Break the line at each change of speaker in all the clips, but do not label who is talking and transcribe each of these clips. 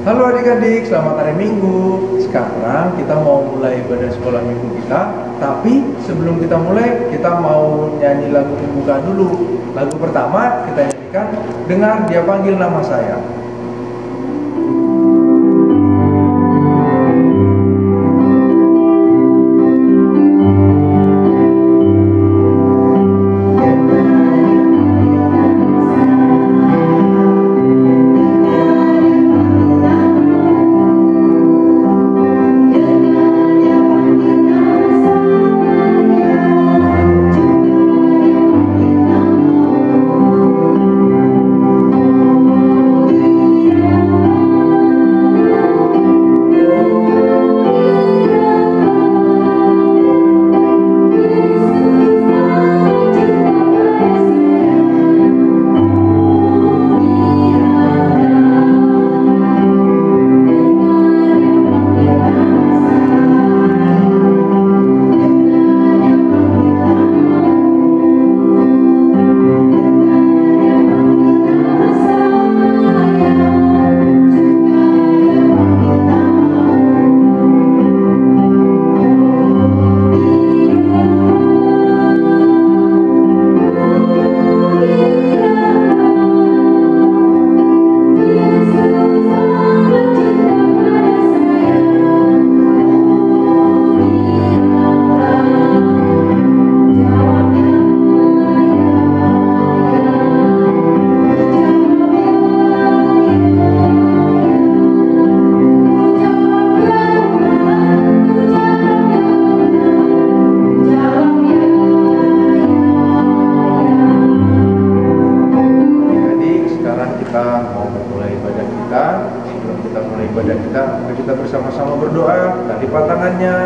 Halo adik-adik, selamat hari Minggu. Sekarang kita mau mulai ibadah sekolah minggu kita. Tapi sebelum kita mulai, kita mau nyanyi lagu pembukaan dulu. Lagu pertama kita nyanyikan Dengar Dia Panggil Nama Saya. Mari kita bersama-sama berdoa. Kita lipat tangannya,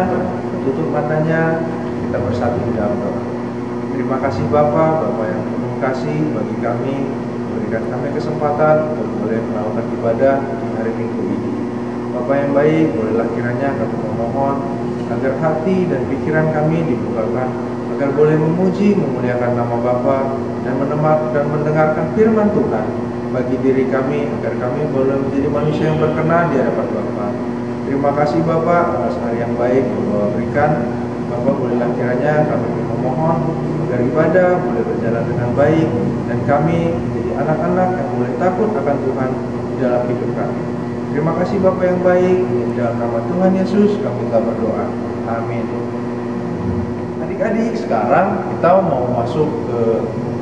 tutup matanya, kita bersatu di dalam doa. Terima kasih Bapa yang penuh kasih bagi kami, berikan kami kesempatan untuk boleh melakukan ibadah di hari Minggu ini. Bapa yang baik, bolehlah kiranya kami memohon agar hati dan pikiran kami dibukakan, agar boleh memuji, memuliakan nama Bapa dan mendengarkan firman Tuhan bagi diri kami, agar kami boleh menjadi manusia yang berkenan di hadapan Bapa. Terima kasih Bapa atas hari yang baik yang Bapa berikan. Bapa, bolehlah kiranya kami memohon agar ibadah boleh berjalan dengan baik dan kami menjadi anak-anak yang boleh takut akan Tuhan di dalam hidup kami. Terima kasih Bapa yang baik, di dalam nama Tuhan Yesus kami telah berdoa. Amin. Adik-adik, sekarang kita mau masuk ke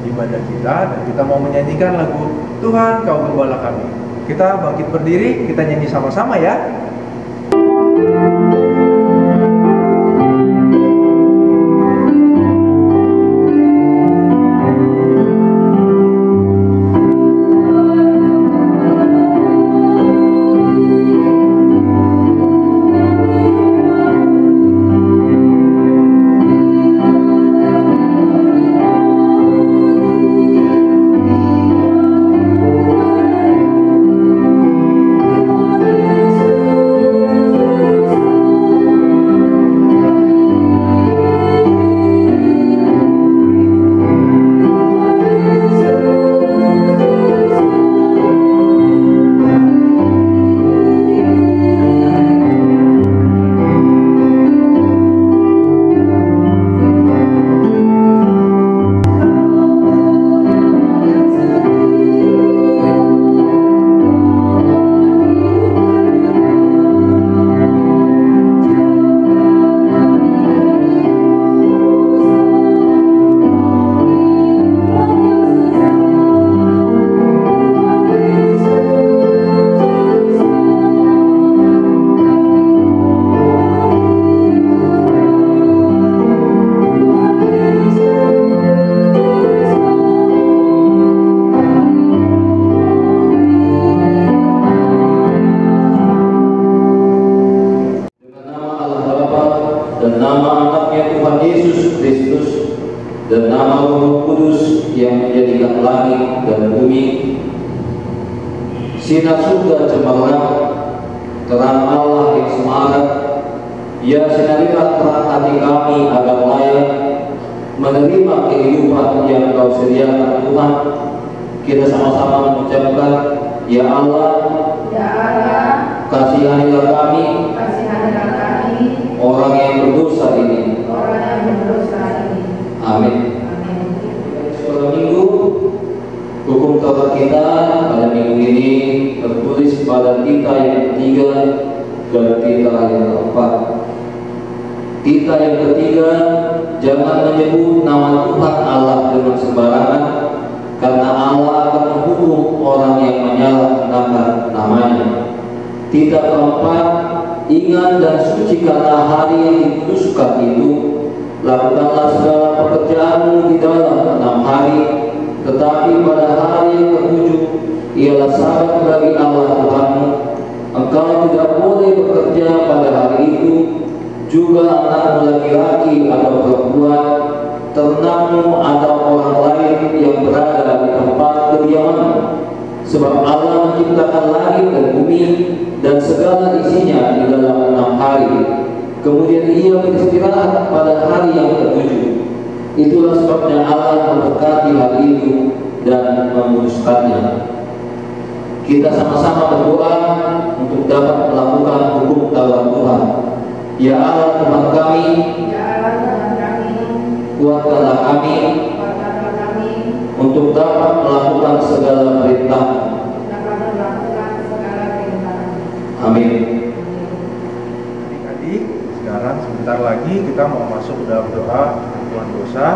ibadah kita dan kita mau menyanyikan lagu Tuhan Kau Gembala Kami. Kita bangkit berdiri, kita nyanyi sama-sama ya.
dan nama anaknya Tuhan Yesus Kristus dan nama Roh Kudus yang menjadikan langit dan bumi, sinar surga cemerlang, terang Allah yang semarak, ya sinarilah terang hati kami agar layak menerima kehidupan yang Kau sediakan Tuhan. Kita sama-sama mengucapkan, Ya Allah,
Ya Allah,
titah yang ketiga dan titah yang keempat. Titah yang ketiga, jangan menyebut nama Tuhan Allah dengan sembarangan, karena Allah akan menghukum orang yang menyalahgunakan namanya. Titah keempat, ingat dan sucikanlah hari yang dikuduskan itu. Lakukanlah segala pekerjaanmu di dalam 6 hari, tetapi pada hari yang ketujuh ialah Sabat bagi Allah Tuhanmu. Engkau tidak boleh bekerja pada hari itu, juga anakmu laki-laki atau perempuan, ternakmu atau orang lain yang berada di tempat kediamanmu. Sebab Allah menciptakan langit dan bumi dan segala isinya di dalam 6 hari. Kemudian Ia beristirahat pada hari yang ketujuh. Itulah sebabnya Allah memberkati hari itu dan menguduskannya. Kita sama-sama berdoa untuk dapat melakukan hukum Taurat Tuhan. Ya Allah Tuhan kami, kuatkanlah kami untuk dapat melakukan segala perintah. Amin.
Adik-adik, sekarang sebentar lagi kita mau masuk ke dalam doa pengampunan dosa.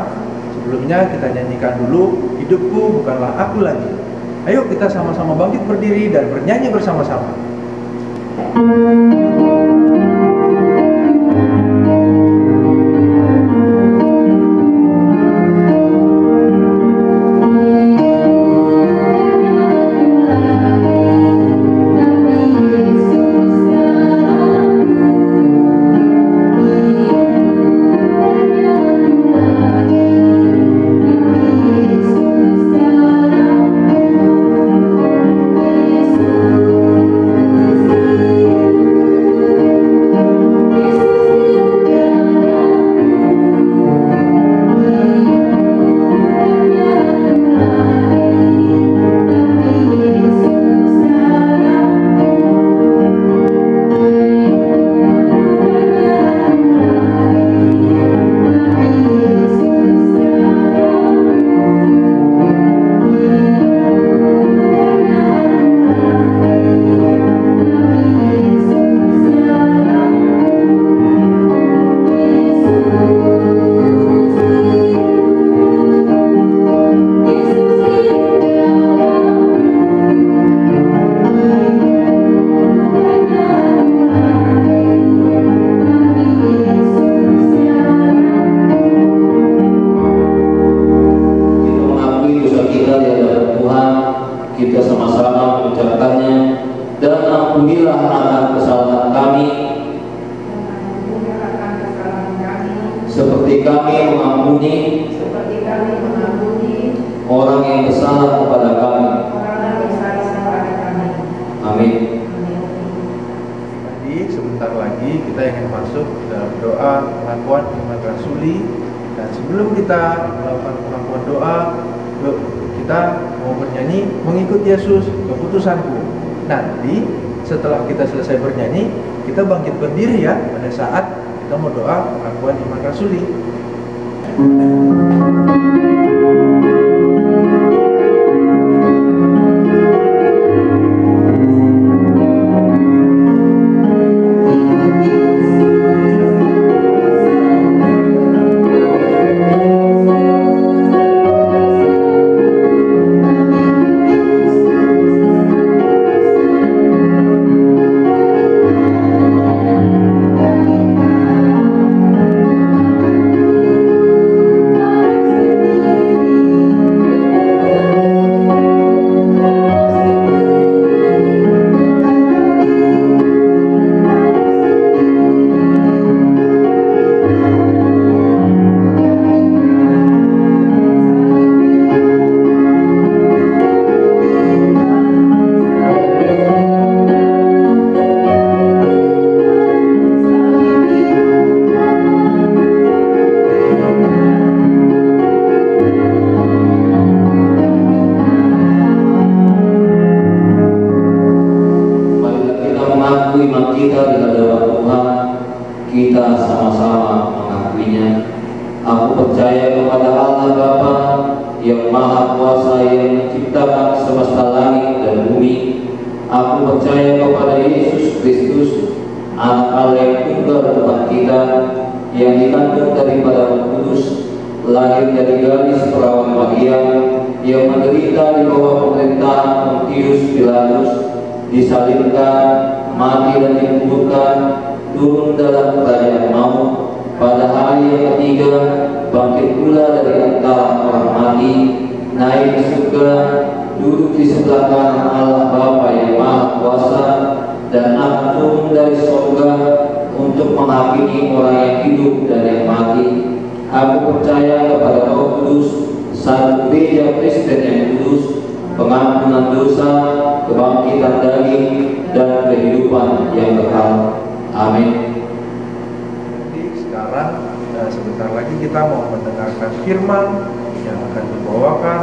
Sebelumnya kita nyanyikan dulu Hidupku Bukanlah Aku Lagi. Ayo kita sama-sama bangkit berdiri dan bernyanyi bersama-sama.
Seperti kami mengampuni orang yang bersalah kepada kami. Amin.
Jadi sebentar lagi kita ingin masuk dalam doa pengakuan iman rasuli. Dan sebelum kita melakukan pengakuan doa, kita mau bernyanyi Mengikut Yesus Keputusanku. Nanti setelah kita selesai bernyanyi, kita bangkit berdiri ya pada saat kita mau doa pengakuan iman rasuli.
Aku percaya kepada Yesus Kristus, Anak Allah yang tunggal Tuhan kita, yang dikandung daripada Roh Kudus, lahir dari gadis perawan Maria, yang menderita di bawah pemerintahan Pontius Pilatus, disalibkan, mati dan dikuburkan, turun dalam kerajaan maut, pada hari yang ketiga bangkit pula dari antara orang mati, naik ke surga, duduk di sebelah kanan Allah Bapa yang Maha Kuasa, dan akan turun dari surga untuk menghakimi orang yang hidup dan yang mati. Aku percaya kepada Roh Kudus, satu gereja Kristen yang kudus, pengampunan dosa, kebangkitan daging, dan kehidupan yang kekal. Amin.
Jadi sekarang sebentar lagi kita mau mendengarkan firman yang akan dibawakan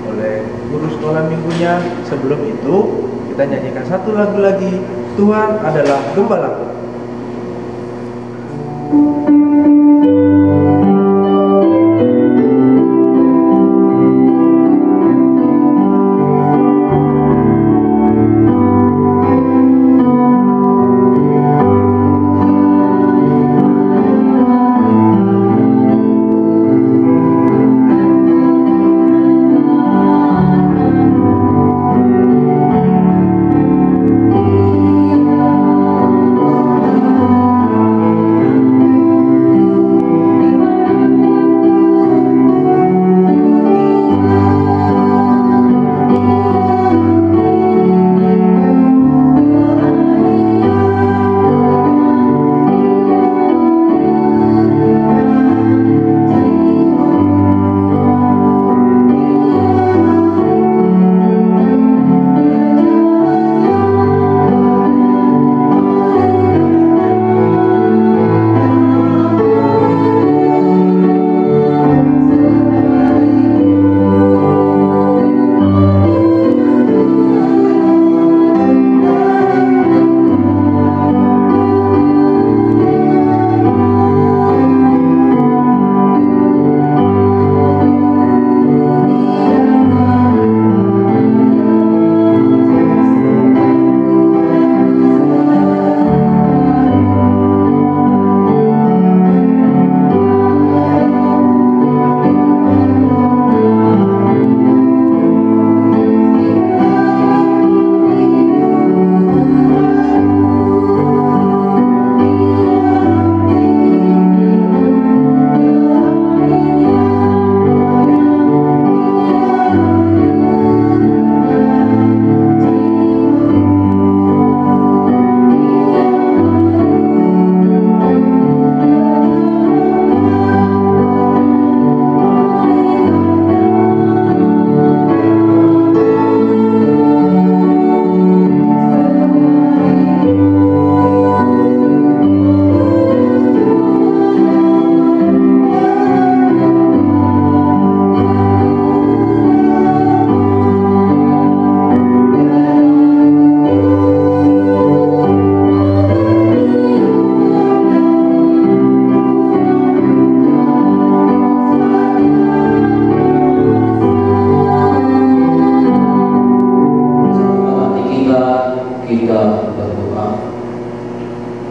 oleh guru sekolah minggunya. Sebelum itu kita nyanyikan satu lagu lagi, Tuhan adalah Gembalaku.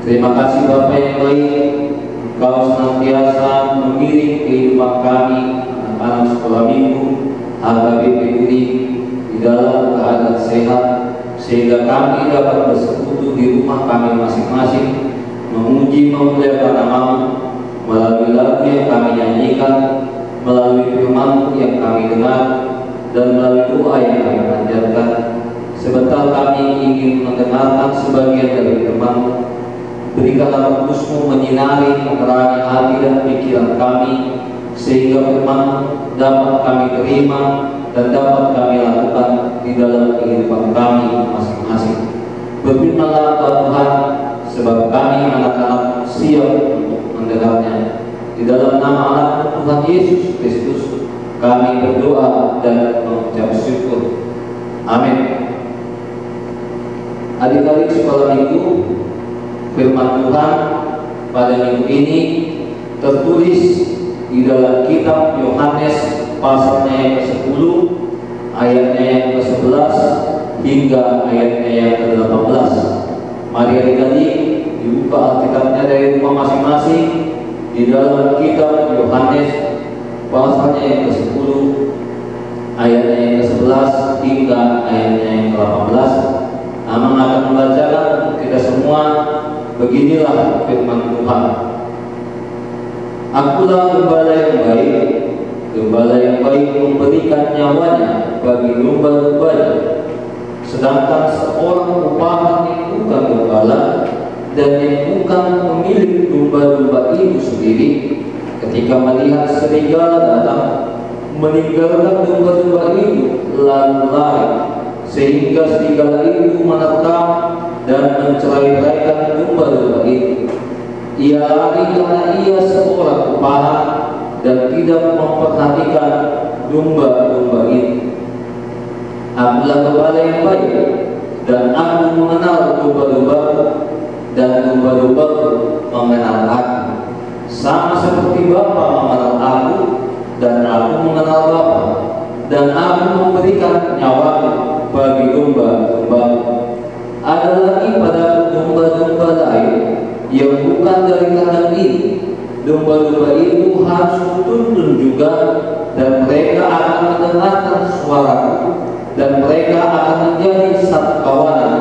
Terima kasih Bapa yang baik, Engkau senantiasa membimbing kehidupan kami, anak-anak sekolah minggu, HKBP Uri, di dalam keadaan sehat, sehingga kami dapat bersekutu di rumah kami masing-masing, memuji memuliakan nama-Mu, melalui lagu yang kami nyanyikan, melalui firman yang kami dengar, dan melalui doa yang kami panjatkan. Sebentar kami ingin mendengarkan sebagian dari firman-Mu. Berikanlah Roh Kudus-Mu menyinari, menerangi hati dan pikiran kami, sehingga firman dapat kami terima dan dapat kami lakukan di dalam kehidupan kami masing-masing. Berfirmanlah Tuhan, sebab kami anak-anak siap untuk mendengarnya. Di dalam nama anak Tuhan Yesus Kristus kami berdoa dan mengucap syukur. Amin. Adik-adik sekolah minggu, firman Tuhan pada minggu ini tertulis di dalam kitab Yohanes pasalnya yang ke-10, ayatnya yang ke-11 hingga ayatnya yang ke-18. Mari adik-adik dibuka Alkitabnya dari rumah masing-masing di dalam kitab Yohanes pasalnya yang ke-10 ayatnya yang ke-11 hingga ayatnya yang ke-18. Amang akan membacakan untuk kita semua. Beginilah firman Tuhan. Akulah gembala yang baik. Gembala yang baik memberikan nyawanya bagi domba-dombanya. Sedangkan seorang upahan yang bukan gembala dan yang bukan pemilik domba-domba itu sendiri, ketika melihat serigala datang, meninggalkan domba-domba itu lalu lari, sehingga serigala itu menerkam dan mencerai-beraikan domba-domba itu. Ia lari karena ia seorang upahan dan tidak memperhatikan domba-domba itu. Akulah gembala yang baik, dan aku mengenal domba-dombaku, dan domba-dombaku mengenal aku. Sama seperti Bapa mengenal aku, dan aku mengenal Bapa, dan aku memberikan nyawaku bagi domba-dombaku. Ada lagi pada domba-domba lain yang bukan dari kandang ini. Domba-domba itu harus kutuntun juga, dan mereka akan mendengarkan suaraku, dan mereka akan menjadi satu kawanan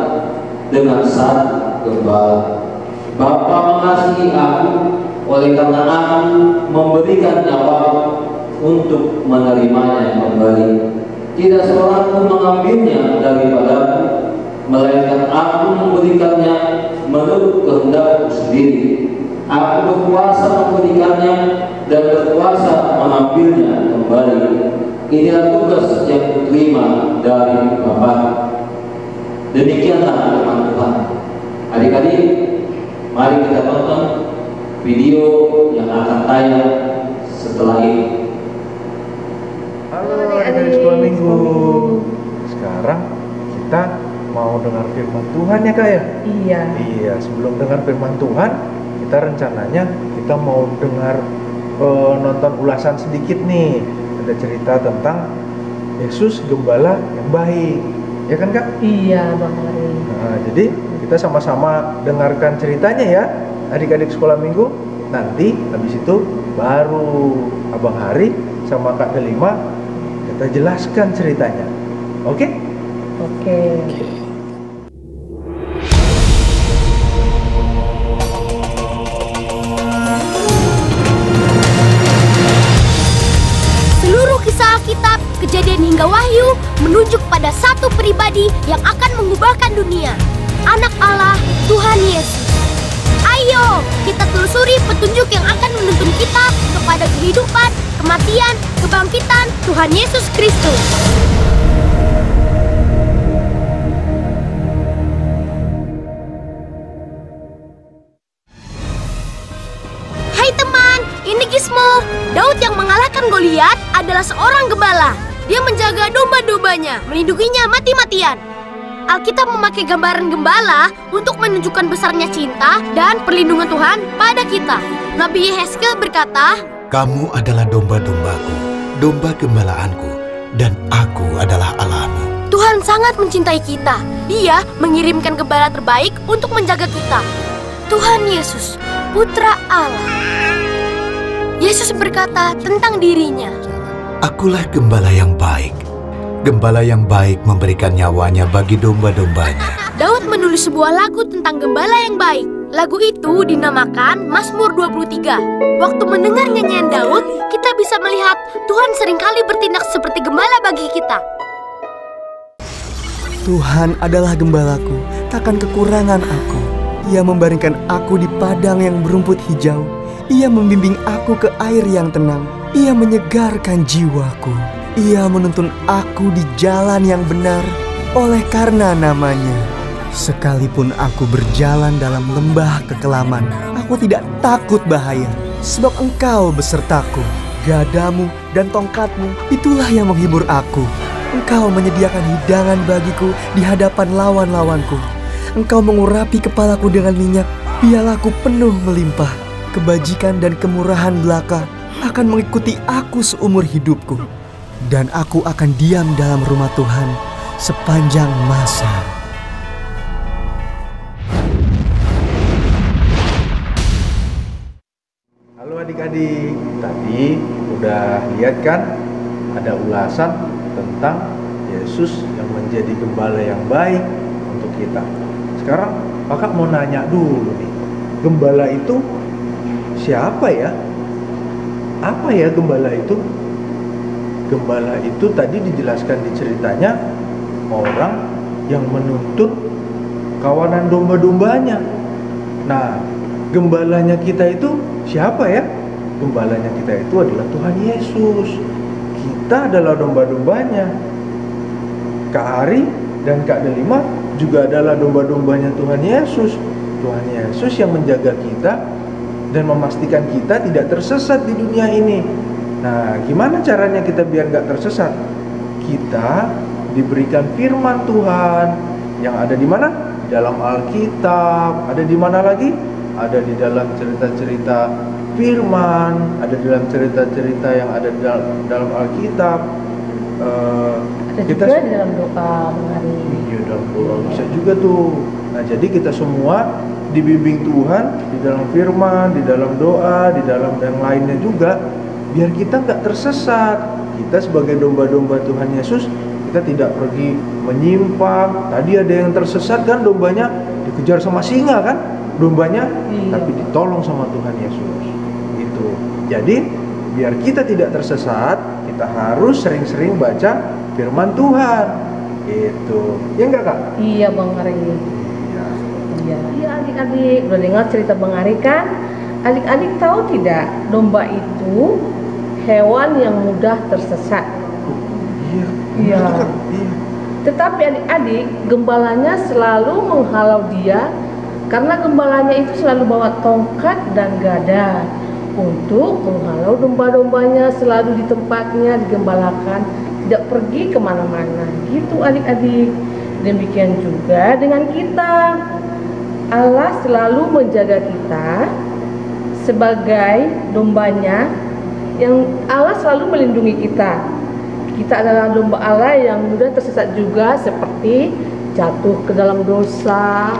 dengan satu gembala. Bapa mengasihi aku, oleh karena aku memberikan nyawaku untuk menerimanya kembali. Tidak seorang pun mengambilnya daripadaku, melainkan aku memberikannya menurut kehendakku sendiri. Aku berkuasa memberikannya dan berkuasa mengambilnya kembali. Inilah tugas yang kuterima dari Bapa. Demikianlah firman Tuhan. Adik-adik, mari kita tonton video yang akan tayang setelah ini.
Halo adik-adik sekolah minggu. Sekarang kita mau dengar firman Tuhan ya Kak ya?
Iya.
Iya, sebelum dengar firman Tuhan, kita rencananya kita mau dengar nonton ulasan sedikit nih. Ada cerita tentang Yesus gembala yang baik. Ya kan Kak?
Iya Bang Ari.
Nah, jadi kita sama-sama dengarkan ceritanya ya, adik-adik sekolah minggu. Nanti habis itu baru Abang Hari sama Kak Delima kita jelaskan ceritanya. Oke?
Oke.
Seluruh kisah Alkitab, Kejadian hingga Wahyu menunjuk pada satu pribadi yang akan mengubahkan dunia, Anak Allah, Tuhan Yesus. Ayo, kita telusuri petunjuk yang akan menuntun kita kepada kehidupan, kematian, kebangkitan Tuhan Yesus Kristus. Hai teman, ini Gizmo. Daud yang mengalahkan Goliat adalah seorang gembala. Dia menjaga domba-dombanya, melindunginya mati-matian. Alkitab memakai gambaran gembala untuk menunjukkan besarnya cinta dan perlindungan Tuhan pada kita. Nabi Yehezkiel berkata,
"Kamu adalah domba-dombaku, domba gembalaanku, dan aku adalah Allahmu."
Tuhan sangat mencintai kita. Dia mengirimkan gembala terbaik untuk menjaga kita. Tuhan Yesus, Putra Allah. Yesus berkata tentang dirinya,
Akulah gembala yang baik. Gembala yang baik memberikan nyawanya bagi domba-dombanya.
Daud menulis sebuah lagu tentang gembala yang baik. Lagu itu dinamakan Mazmur 23. Waktu mendengar nyanyian Daud, kita bisa melihat Tuhan seringkali bertindak seperti gembala bagi kita.
Tuhan adalah gembalaku, takkan kekurangan aku. Ia membaringkan aku di padang yang berumput hijau. Ia membimbing aku ke air yang tenang. Ia menyegarkan jiwaku. Ia menuntun aku di jalan yang benar oleh karena namanya. Sekalipun aku berjalan dalam lembah kekelaman, aku tidak takut bahaya, sebab Engkau besertaku. Gadamu dan tongkatmu, itulah yang menghibur aku. Engkau menyediakan hidangan bagiku di hadapan lawan-lawanku. Engkau mengurapi kepalaku dengan minyak, pialaku penuh melimpah. Kebajikan dan kemurahan belaka akan mengikuti aku seumur hidupku. Dan aku akan diam dalam rumah Tuhan sepanjang masa.
Halo adik-adik, tadi udah lihat kan ada ulasan tentang Yesus yang menjadi gembala yang baik untuk kita. Sekarang kakak mau nanya dulu nih, gembala itu siapa ya? Apa ya gembala itu? Gembala itu tadi dijelaskan di ceritanya orang yang menuntun kawanan domba-dombanya. Nah, gembalanya kita itu siapa ya? Gembalanya kita itu adalah Tuhan Yesus. Kita adalah domba-dombanya. Kak Ari dan Kak Delima juga adalah domba-dombanya Tuhan Yesus. Tuhan Yesus yang menjaga kita dan memastikan kita tidak tersesat di dunia ini. Nah, gimana caranya kita biar gak tersesat? Kita diberikan firman Tuhan yang ada di mana? Dalam Alkitab. Ada di mana lagi? Ada di dalam cerita-cerita firman, ada di dalam cerita-cerita yang ada di dalam Alkitab.
Ada juga di dalam doa hari.
Iya, dalam doa bisa juga tuh. Nah, jadi kita semua dibimbing Tuhan di dalam firman, di dalam doa, di dalam yang lainnya juga, biar kita nggak tersesat. Kita sebagai domba-domba Tuhan Yesus, kita tidak pergi menyimpang. Tadi ada yang tersesat kan, dombanya dikejar sama singa kan, dombanya, tapi ditolong sama Tuhan Yesus. Gitu. Jadi biar kita tidak tersesat, kita harus sering-sering baca firman Tuhan. Gitu. Ya enggak Kak?
Iya Bang Ari. Iya adik-adik, udah dengar cerita Bang Ari kan? Adik-adik tahu tidak, domba itu hewan yang mudah tersesat.
Iya.
Iya.
Iya.
Tetapi adik-adik, gembalanya selalu menghalau dia, karena gembalanya itu selalu bawa tongkat dan gada untuk menghalau domba-dombanya selalu di tempatnya digembalakan, tidak pergi kemana-mana. Gitu adik-adik. Demikian juga dengan kita. Allah selalu menjaga kita sebagai dombanya, yang Allah selalu melindungi kita. Kita adalah domba Allah yang mudah tersesat juga, seperti jatuh ke dalam dosa.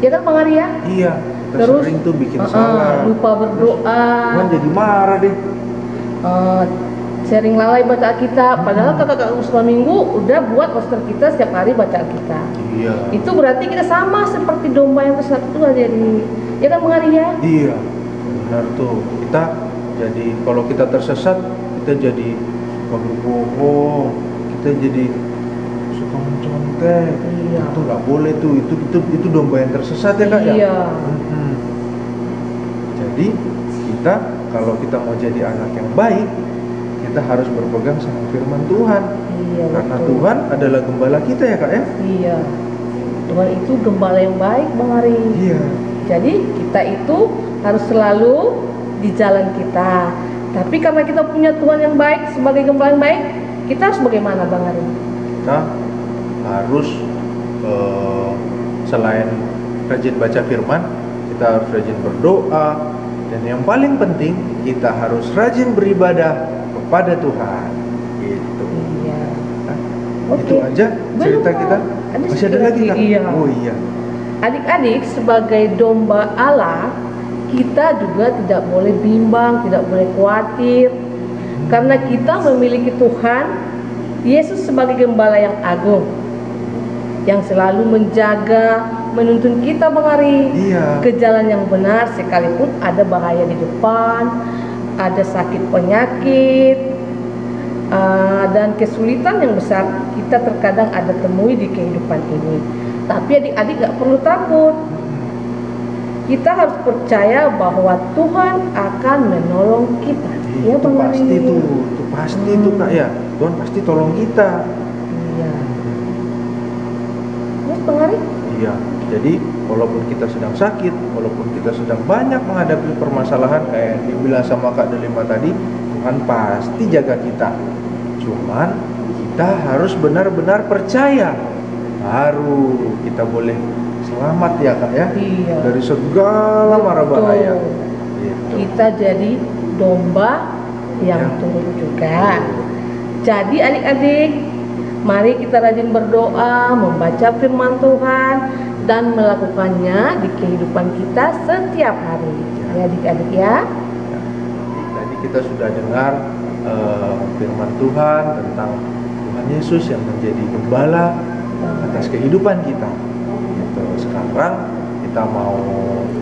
Ya kan Bang Arya?
Iya.
Terus
Sering tuh bikin salah.
lupa berdoa.
Tuhan jadi marah deh.
Sering lalai baca Alkitab, padahal kakak selama minggu udah buat poster kita setiap hari baca Alkitab.
Iya.
Itu berarti kita sama seperti domba yang tersesat itu jadi, ya kan Bang Arya?
Iya, benar tuh. Kita jadi, kalau kita tersesat, kita jadi suka berbohong, kita jadi suka mencontek.
Iya.
Itu nggak boleh tuh. Itu domba yang tersesat ya Kak ya.
Iya.
Jadi kita kalau kita mau jadi anak yang baik, kita harus berpegang sama firman Tuhan.
Iya,
Karena
betul.
Tuhan adalah gembala kita ya Kak ya.
Iya. Tuhan itu gembala yang baik Bang Ari.
Iya.
Jadi kita itu harus selalu di jalan kita. Tapi karena kita punya Tuhan yang baik sebagai gembala yang baik, kita harus bagaimana Bang Ari?
Kita harus selain rajin baca firman, kita harus rajin berdoa, dan yang paling penting kita harus rajin beribadah kepada Tuhan. Gitu.
Iya.
Nah,
Oke.
itu aja cerita
Belum.
kita.
Ada
Masih ada
sedikit
lagi Kak?
lagi, iya.
Oh iya.
Adik-adik, sebagai domba Allah, kita juga tidak boleh bimbang, tidak boleh khawatir, karena kita memiliki Tuhan Yesus sebagai gembala yang agung, yang selalu menjaga, menuntun kita Bang Ari
Iya.
ke jalan yang benar, sekalipun ada bahaya di depan, ada sakit penyakit, dan kesulitan yang besar kita terkadang ada temui di kehidupan ini. Tapi adik-adik gak perlu takut. Kita harus percaya bahwa Tuhan akan menolong kita. Ya,
Itu
Bang
pasti
Ari.
tuh, itu pasti tuh Kak ya. Tuhan pasti tolong kita.
Iya. Terus Bang Ari?
Iya. Jadi walaupun kita sedang sakit, walaupun kita sedang banyak menghadapi permasalahan kayak yang dibilang sama Kak Delima tadi, Tuhan pasti jaga kita. Cuman kita harus benar-benar percaya, baru kita boleh selamat ya Kak ya.
Iya.
Dari segala mara bahaya.
Betul.
Gitu.
Kita jadi domba yang turut juga. Jadi adik-adik, mari kita rajin berdoa, membaca firman Tuhan, dan melakukannya di kehidupan kita setiap hari. Ya adik-adik ya.
Tadi kita sudah dengar firman Tuhan tentang Tuhan Yesus yang menjadi gembala atas kehidupan kita. Gitu. Sekarang kita mau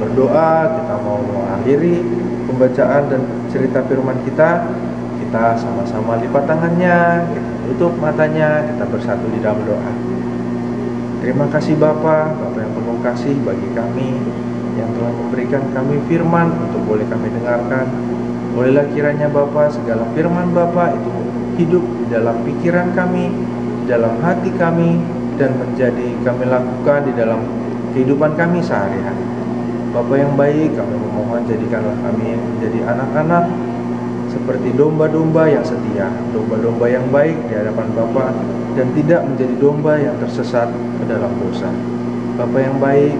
berdoa, kita mau mengakhiri pembacaan dan cerita firman kita. Kita sama-sama lipat tangannya, kita tutup matanya, kita bersatu di dalam doa. Terima kasih Bapa yang penuh kasih bagi kami yang telah memberikan kami firman untuk boleh kami dengarkan. Bolehlah kiranya Bapa, segala firman Bapa itu hidup di dalam pikiran kami, di dalam hati kami, dan menjadi kami lakukan di dalam kehidupan kami sehari-hari. Bapa yang baik, kami memohon jadikanlah kami menjadi anak-anak seperti domba-domba yang setia, domba-domba yang baik di hadapan Bapa, dan tidak menjadi domba yang tersesat ke dalam dosa. Bapa yang baik,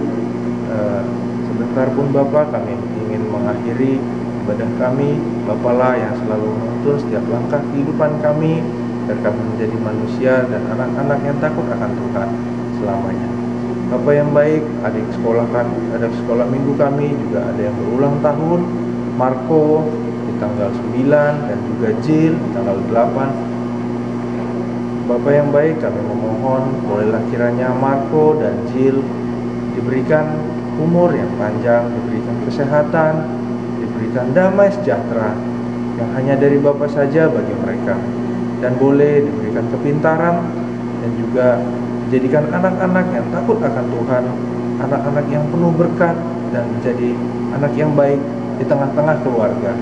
sebentar pun Bapa kami ingin mengakhiri ibadah kami. Bapalah yang selalu menuntun setiap langkah kehidupan kami, dan kami menjadi manusia dan anak-anak yang takut akan Tuhan selamanya. Bapa yang baik, adik sekolah minggu kami juga ada yang berulang tahun, Marco di tanggal 9 dan juga Jill di tanggal 8. Bapa yang baik, kami memohon bolehlah kiranya Marco dan Jill diberikan umur yang panjang, diberikan kesehatan, diberikan damai sejahtera yang hanya dari Bapa saja bagi mereka, dan boleh diberikan kepintaran dan juga dijadikan anak-anak yang takut akan Tuhan, anak-anak yang penuh berkat, dan menjadi anak yang baik di tengah-tengah keluarga.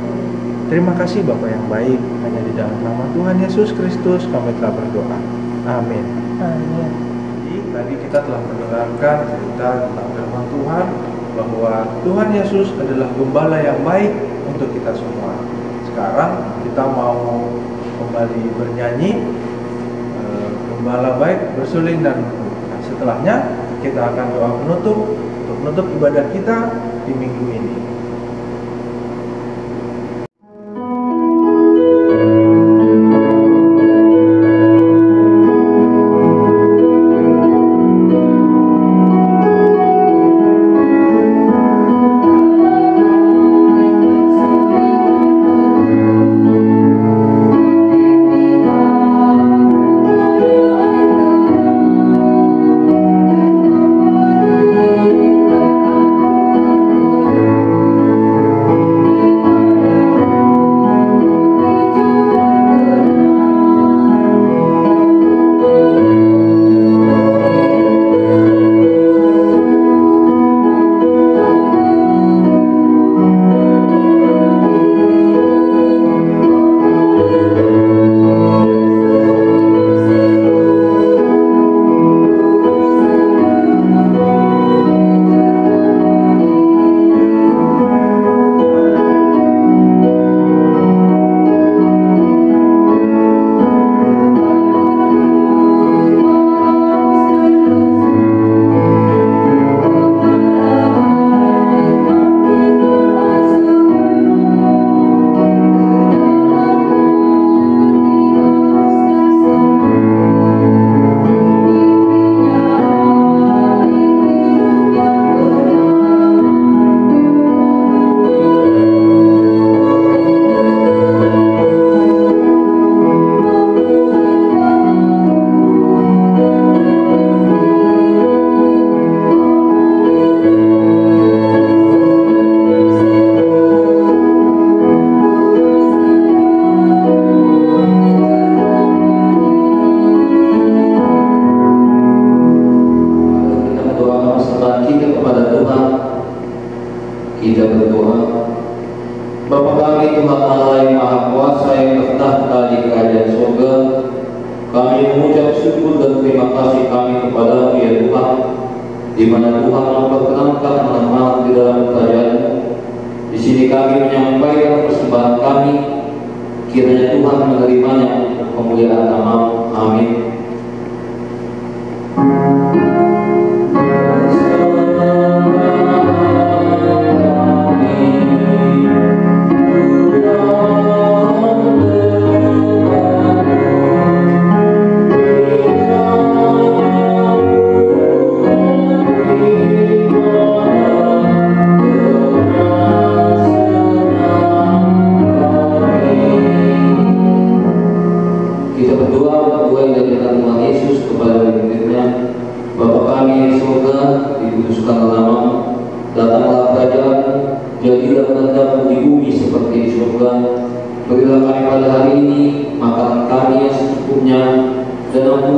Terima kasih Bapa yang baik, hanya di dalam nama Tuhan Yesus Kristus kami telah berdoa. Amin.
Amin.
Jadi tadi kita telah mendengarkan cerita tentang firman Tuhan, bahwa Tuhan Yesus adalah gembala yang baik untuk kita semua. Sekarang kita mau kembali bernyanyi Gembala Baik Bersuling dan Lembut. Nah, setelahnya kita akan doa penutup untuk menutup ibadah kita di minggu ini.
di mana Tuhan memperkenankan anak-anak di dalam kerajaan-Mu. Di sini kami menyampaikan persembahan kami, kiranya Tuhan menerimanya untuk kemuliaan nama-Mu. Amin.
Amin.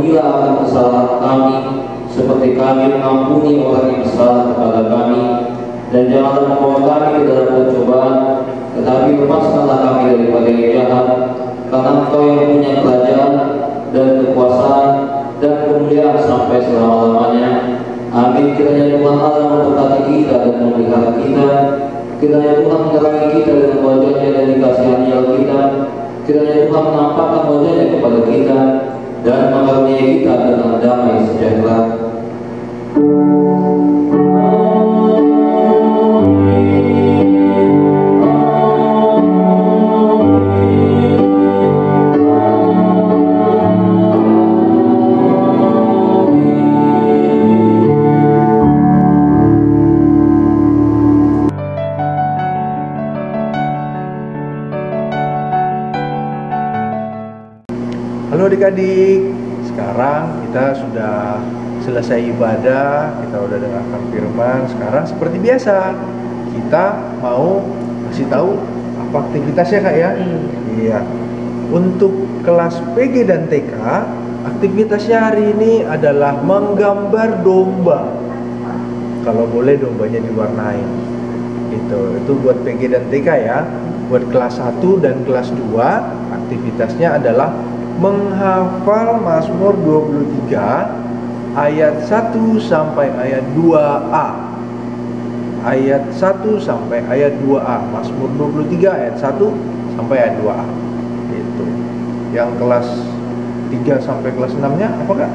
ampunilah akan kesalahan kami, seperti kami mengampuni orang yang bersalah kepada kami. Dan janganlah membawa kami ke dalam pencobaan, tetapi lepaskanlah kami daripada yang jahat. Karena Engkau yang punya kerajaan dan kekuasaan dan kemuliaan sampai selama-lamanya. Amin. Kiranya Tuhan Allah memberkati kita dan memelihara kita. Kiranya Tuhan menerangi kita dengan wajah-Nya dan dikasihani kita. Kiranya Tuhan menampakkan wajah-Nya kepada kita dan mengaruniai kita dengan damai sejahtera.
Halo adik-adik, sekarang kita sudah selesai ibadah, kita udah dengarkan firman. Sekarang seperti biasa, kita mau kasih tahu apa aktivitasnya Kak ya? Iya. Untuk kelas PG dan TK, aktivitasnya hari ini adalah menggambar domba. Kalau boleh dombanya diwarnai. Itu buat PG dan TK ya. Buat kelas 1 dan kelas 2, aktivitasnya adalah menghafal Mazmur 23 ayat 1 sampai ayat 2a. Ayat 1 sampai ayat 2a. Mazmur 23 ayat 1 sampai ayat 2a. Itu. Yang kelas 3 sampai kelas 6-nya apa Kak?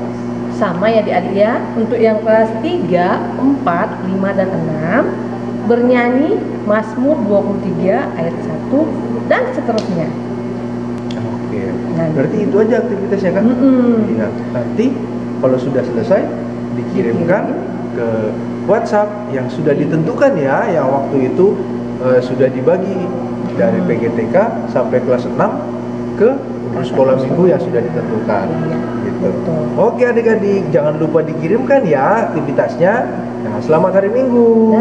Sama ya adik-adik ya. Untuk yang kelas 3, 4, 5 dan 6 bernyanyi Mazmur 23 ayat 1 dan seterusnya.
Oke, berarti itu aja aktivitasnya kan? Iya. Nanti kalau sudah selesai dikirimkan ke WhatsApp yang sudah ditentukan ya, yang waktu itu sudah dibagi dari PGTK sampai kelas 6 ke sekolah minggu yang sudah ditentukan. Gitu. Oke adik-adik, jangan lupa dikirimkan ya aktivitasnya. Nah, selamat hari Minggu.